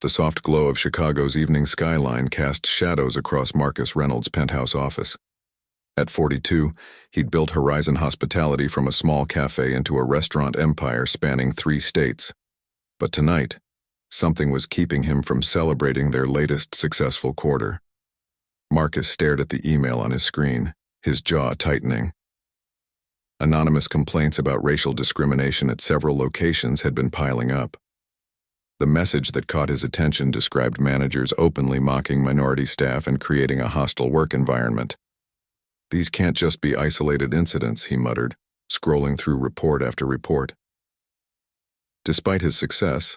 The soft glow of Chicago's evening skyline cast shadows across Marcus Reynolds' penthouse office. At 42, he'd built Horizon Hospitality from a small cafe into a restaurant empire spanning 3 states. But tonight, something was keeping him from celebrating their latest successful quarter. Marcus stared at the email on his screen, his jaw tightening. Anonymous complaints about racial discrimination at several locations had been piling up. The message that caught his attention described managers openly mocking minority staff and creating a hostile work environment. These can't just be isolated incidents, he muttered, scrolling through report after report. Despite his success,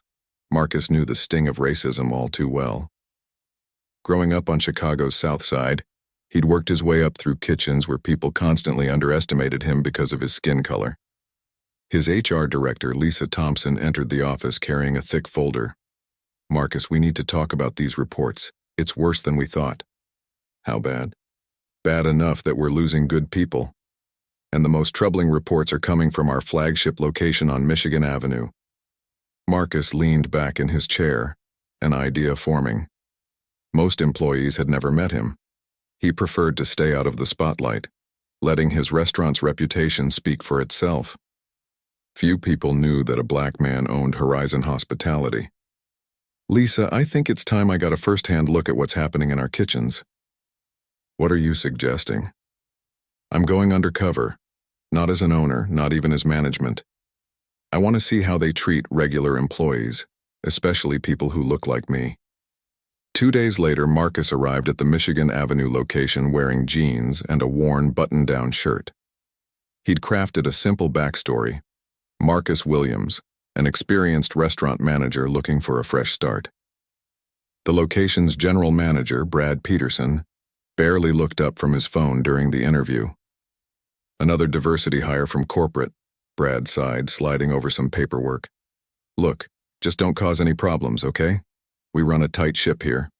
Marcus knew the sting of racism all too well. Growing up on Chicago's South Side, he'd worked his way up through kitchens where people constantly underestimated him because of his skin color. His HR director, Lisa Thompson, entered the office carrying a thick folder. "Marcus, we need to talk about these reports. It's worse than we thought." "How bad?" "Bad enough that we're losing good people. And the most troubling reports are coming from our flagship location on Michigan Avenue." Marcus leaned back in his chair, an idea forming. Most employees had never met him. He preferred to stay out of the spotlight, letting his restaurant's reputation speak for itself. Few people knew that a black man owned Horizon Hospitality. "Lisa, I think it's time I got a first-hand look at what's happening in our kitchens." "What are you suggesting?" "I'm going undercover, not as an owner, not even as management. I want to see how they treat regular employees, especially people who look like me." 2 days later, Marcus arrived at the Michigan Avenue location wearing jeans and a worn button-down shirt. He'd crafted a simple backstory: Marcus Williams, an experienced restaurant manager looking for a fresh start. The location's general manager, Brad Peterson, barely looked up from his phone during the interview. "Another diversity hire from corporate," Brad sighed, sliding over some paperwork. "Look, just don't cause any problems, okay? We run a tight ship here."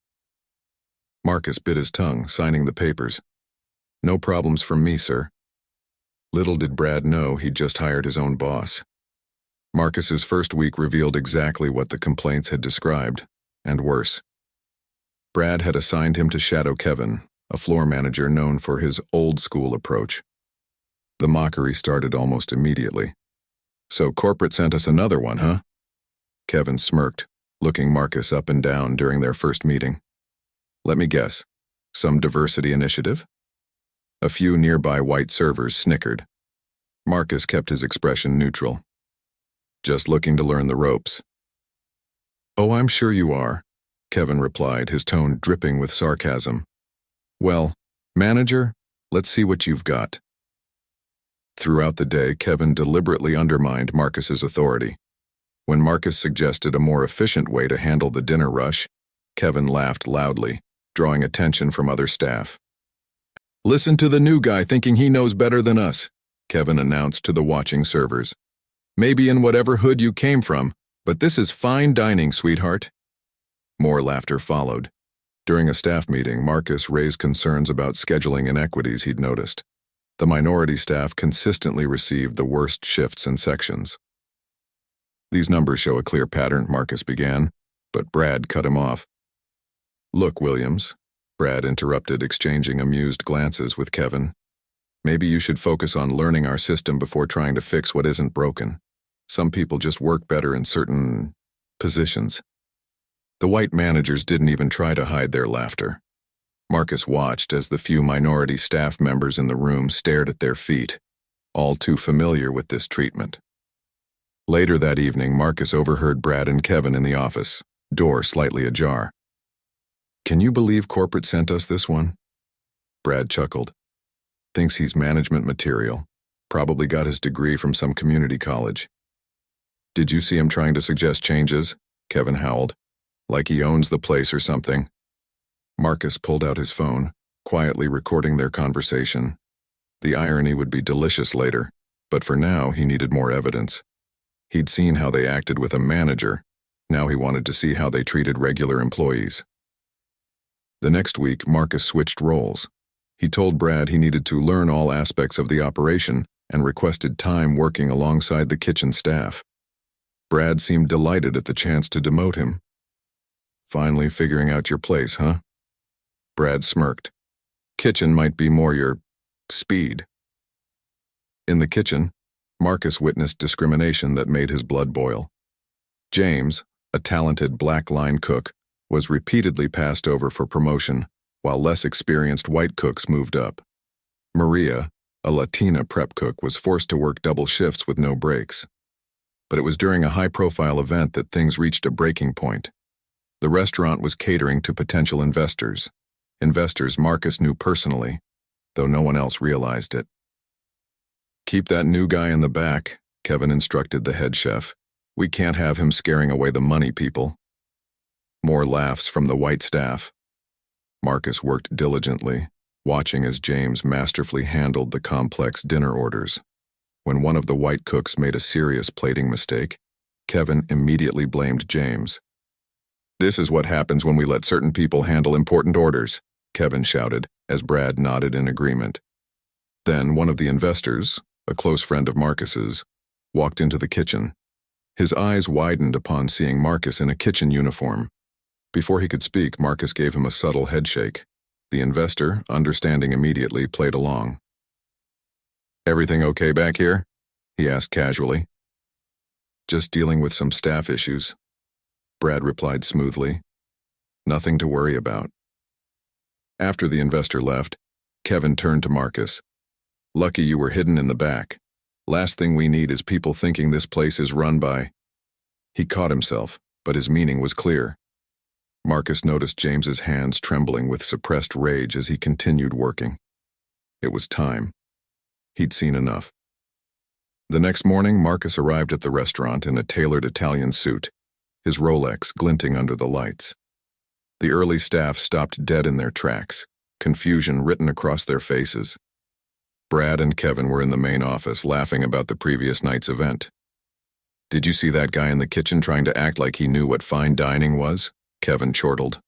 Marcus bit his tongue, signing the papers. "No problems from me, sir." Little did Brad know he'd just hired his own boss. Marcus's first week revealed exactly what the complaints had described, and worse. Brad had assigned him to shadow Kevin, a floor manager known for his old-school approach. The mockery started almost immediately. "So corporate sent us another one, huh?" Kevin smirked, looking Marcus up and down during their first meeting. "Let me guess, some diversity initiative?" A few nearby white servers snickered. Marcus kept his expression neutral. "Just looking to learn the ropes." "Oh, I'm sure you are," Kevin replied, his tone dripping with sarcasm. "Well, manager, let's see what you've got." Throughout the day, Kevin deliberately undermined Marcus's authority. When Marcus suggested a more efficient way to handle the dinner rush, Kevin laughed loudly, drawing attention from other staff. "Listen to the new guy thinking he knows better than us," Kevin announced to the watching servers. "Maybe in whatever hood you came from, but this is fine dining, sweetheart." More laughter followed. During a staff meeting, Marcus raised concerns about scheduling inequities he'd noticed. The minority staff consistently received the worst shifts and sections. "These numbers show a clear pattern," Marcus began, but Brad cut him off. "Look, Williams," Brad interrupted, exchanging amused glances with Kevin. "Maybe you should focus on learning our system before trying to fix what isn't broken. Some people just work better in certain positions." The white managers didn't even try to hide their laughter. Marcus watched as the few minority staff members in the room stared at their feet, all too familiar with this treatment. Later that evening, Marcus overheard Brad and Kevin in the office, door slightly ajar. "Can you believe corporate sent us this one?" Brad chuckled. "Thinks he's management material. Probably got his degree from some community college." "Did you see him trying to suggest changes?" Kevin howled. "Like he owns the place or something." Marcus pulled out his phone, quietly recording their conversation. The irony would be delicious later, but for now he needed more evidence. He'd seen how they acted with a manager. Now he wanted to see how they treated regular employees. The next week, Marcus switched roles. He told Brad he needed to learn all aspects of the operation and requested time working alongside the kitchen staff. Brad seemed delighted at the chance to demote him. Finally figuring out your place, huh? Brad smirked. Kitchen might be more your speed. In the kitchen, Marcus witnessed discrimination that made his blood boil. James, a talented black-line cook, was repeatedly passed over for promotion, while less experienced white cooks moved up. Maria, a Latina prep cook, was forced to work double shifts with no breaks. But it was during a high-profile event that things reached a breaking point. The restaurant was catering to potential investors. Investors Marcus knew personally, though no one else realized it. Keep that new guy in the back, Kevin instructed the head chef. We can't have him scaring away the money people. More laughs from the white staff. Marcus worked diligently, watching as James masterfully handled the complex dinner orders. When one of the white cooks made a serious plating mistake, Kevin immediately blamed James. This is what happens when we let certain people handle important orders, Kevin shouted, as Brad nodded in agreement. Then one of the investors, a close friend of Marcus's, walked into the kitchen. His eyes widened upon seeing Marcus in a kitchen uniform. Before he could speak, Marcus gave him a subtle headshake. The investor, understanding immediately, played along. Everything okay back here? He asked casually. Just dealing with some staff issues, Brad replied smoothly. Nothing to worry about. After the investor left, Kevin turned to Marcus. Lucky you were hidden in the back. Last thing we need is people thinking this place is run by... He caught himself, but his meaning was clear. Marcus noticed James's hands trembling with suppressed rage as he continued working. It was time. He'd seen enough. The next morning, Marcus arrived at the restaurant in a tailored Italian suit, his Rolex glinting under the lights. The early staff stopped dead in their tracks, confusion written across their faces. Brad and Kevin were in the main office laughing about the previous night's event. Did you see that guy in the kitchen trying to act like he knew what fine dining was? Kevin chortled.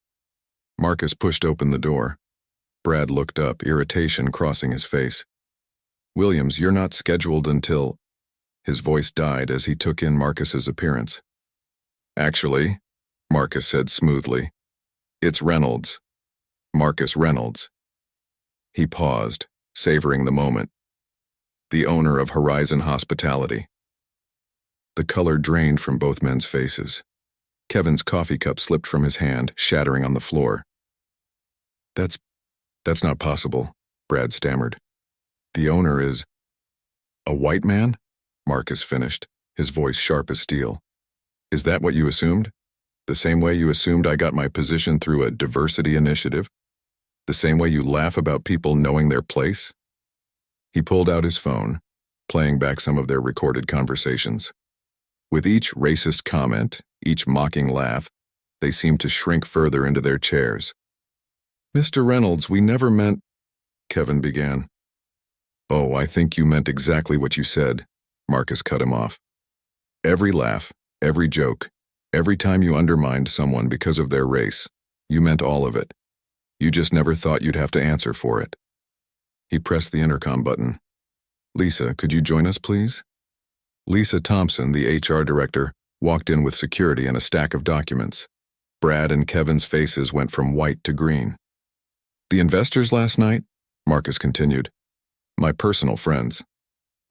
Marcus pushed open the door. Brad looked up, irritation crossing his face. Williams, you're not scheduled until... His voice died as he took in Marcus's appearance. Actually, Marcus said smoothly, it's Reynolds. Marcus Reynolds. He paused, savoring the moment. The owner of Horizon Hospitality. The color drained from both men's faces. Kevin's coffee cup slipped from his hand, shattering on the floor. That's not possible, Brad stammered. The owner is... A white man? Marcus finished, his voice sharp as steel. Is that what you assumed? The same way you assumed I got my position through a diversity initiative? The same way you laugh about people knowing their place? He pulled out his phone, playing back some of their recorded conversations. With each racist comment, each mocking laugh, they seemed to shrink further into their chairs. Mr. Reynolds, we never meant... Kevin began. Oh, I think you meant exactly what you said, Marcus cut him off. Every laugh, every joke, every time you undermined someone because of their race, you meant all of it. You just never thought you'd have to answer for it. He pressed the intercom button. Lisa, could you join us, please? Lisa Thompson, the HR director, walked in with security and a stack of documents. Brad and Kevin's faces went from white to green. The investors last night? Marcus continued. My personal friends.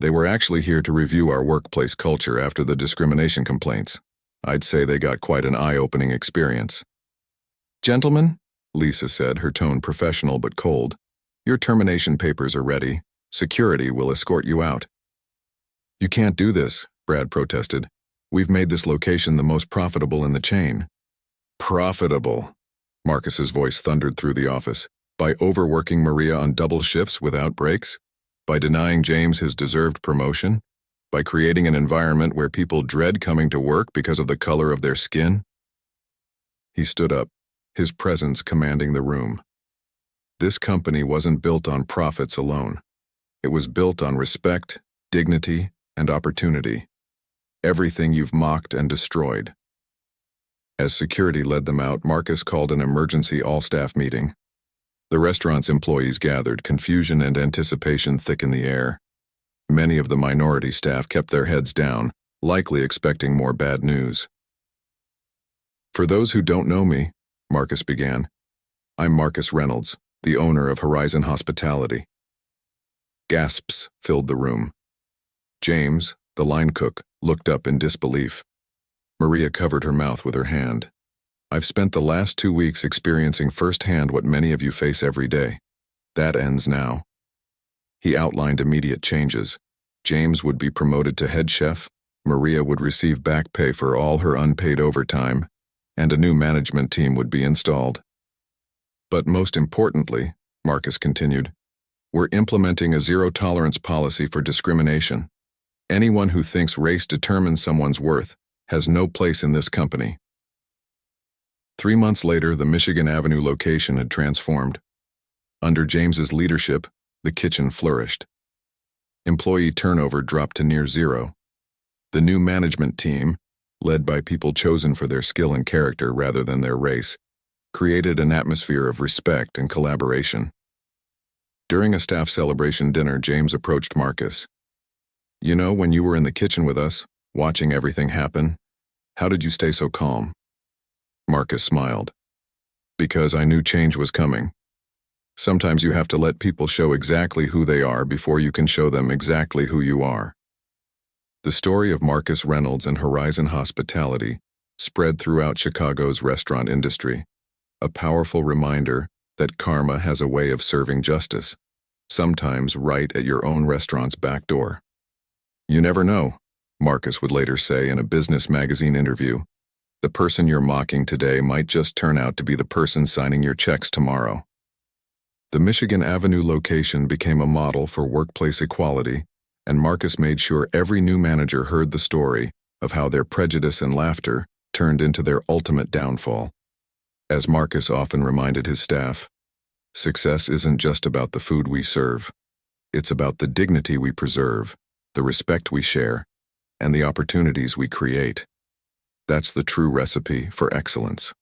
They were actually here to review our workplace culture after the discrimination complaints. I'd say they got quite an eye-opening experience. Gentlemen, Lisa said, her tone professional but cold, your termination papers are ready. Security will escort you out. You can't do this, Brad protested. We've made this location the most profitable in the chain. Profitable, Marcus's voice thundered through the office. By overworking Maria on double shifts without breaks? By denying James his deserved promotion? By creating an environment where people dread coming to work because of the color of their skin? He stood up, his presence commanding the room. This company wasn't built on profits alone. It was built on respect, dignity, and opportunity. Everything you've mocked and destroyed. As security led them out, Marcus called an emergency all-staff meeting. The restaurant's employees gathered, confusion and anticipation thick in the air. Many of the minority staff kept their heads down, likely expecting more bad news. For those who don't know me, Marcus began. "I'm Marcus Reynolds, the owner of Horizon Hospitality." Gasps filled the room. James, the line cook, looked up in disbelief. Maria covered her mouth with her hand. "I've spent the last 2 weeks experiencing firsthand what many of you face every day. That ends now." He outlined immediate changes. James would be promoted to head chef, Maria would receive back pay for all her unpaid overtime, and a new management team would be installed. "But most importantly," Marcus continued, "we're implementing a zero-tolerance policy for discrimination. Anyone who thinks race determines someone's worth has no place in this company." 3 months later, the Michigan Avenue location had transformed. Under James's leadership, the kitchen flourished. Employee turnover dropped to near zero. The new management team, led by people chosen for their skill and character rather than their race, created an atmosphere of respect and collaboration. During a staff celebration dinner, James approached Marcus. "You know, when you were in the kitchen with us, watching everything happen, how did you stay so calm?" Marcus smiled. "Because I knew change was coming. Sometimes you have to let people show exactly who they are before you can show them exactly who you are." The story of Marcus Reynolds and Horizon Hospitality spread throughout Chicago's restaurant industry, a powerful reminder that karma has a way of serving justice, sometimes right at your own restaurant's back door. "You never know," Marcus would later say in a business magazine interview. "The person you're mocking today might just turn out to be the person signing your checks tomorrow." The Michigan Avenue location became a model for workplace equality, and Marcus made sure every new manager heard the story of how their prejudice and laughter turned into their ultimate downfall. As Marcus often reminded his staff, success isn't just about the food we serve. It's about the dignity we preserve, the respect we share, and the opportunities we create. That's the true recipe for excellence.